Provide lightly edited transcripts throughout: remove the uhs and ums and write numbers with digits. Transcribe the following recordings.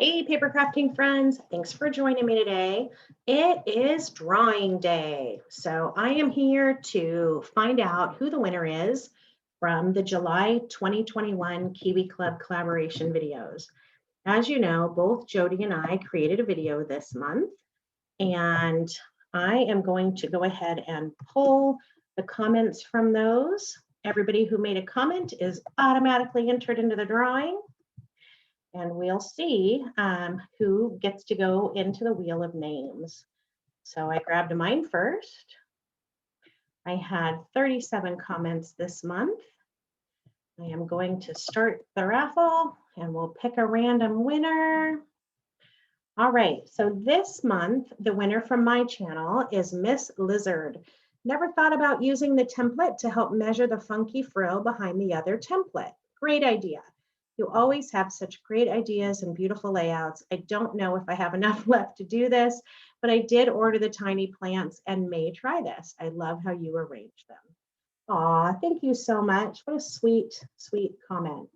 Hey, paper crafting friends, thanks for joining me today. It is drawing day. So I am here to find out who the winner is from the July 2021 Kiwi Club Collaboration videos. As you know, both Jody and I created a video this month, and I am going to go ahead and pull the comments from those. Everybody who made a comment is automatically entered into the drawing. And we'll see who gets to go into the wheel of names. So I grabbed mine first. I had 37 comments this month. I am going to start the raffle and we'll pick a random winner. All right, so this month, the winner from my channel is Miss Lizard. Never thought about using the template to help measure the funky frill behind the other template. Great idea. You always have such great ideas and beautiful layouts. I don't know if I have enough left to do this, but I did order the tiny plants and may try this. I love how you arrange them. Aw, thank you so much. What a sweet, sweet comment.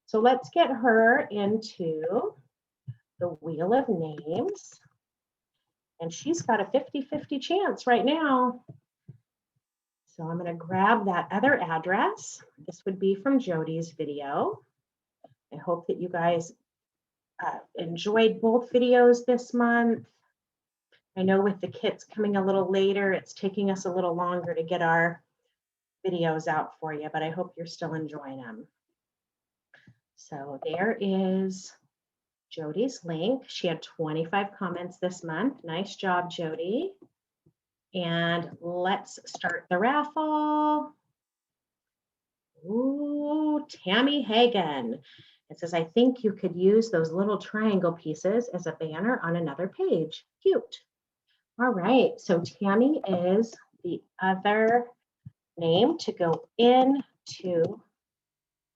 So let's get her into the wheel of names. And she's got a 50-50 chance right now. So I'm going to grab that other address. This would be from Jody's video. I hope that you guys enjoyed both videos this month. I know with the kits coming a little later, it's taking us a little longer to get our videos out for you, but I hope you're still enjoying them. So there is Jody's link. She had 25 comments this month. Nice job, Jody. And let's start the raffle. Ooh, Tammi Hagen. It says, I think you could use those little triangle pieces as a banner on another page. Cute. All right, so Tammi is the other name to go into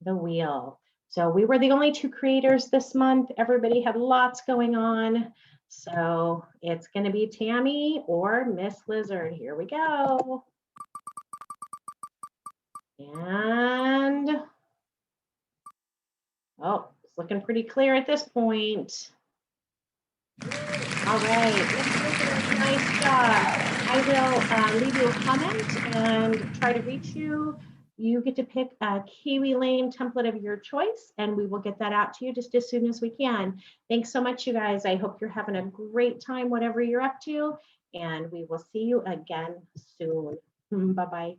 the wheel. So we were the only two creators this month. Everybody had lots going on. So it's going to be Tammi or Miss Lizard. Here we go. And oh, it's looking pretty clear at this point. All right, Miss Lizard, nice job. I will leave you a comment and try to reach you. You get to pick a Kiwi Lane template of your choice, and we will get that out to you just as soon as we can. Thanks so much, you guys. I hope you're having a great time, whatever you're up to, and we will see you again soon. Bye-bye.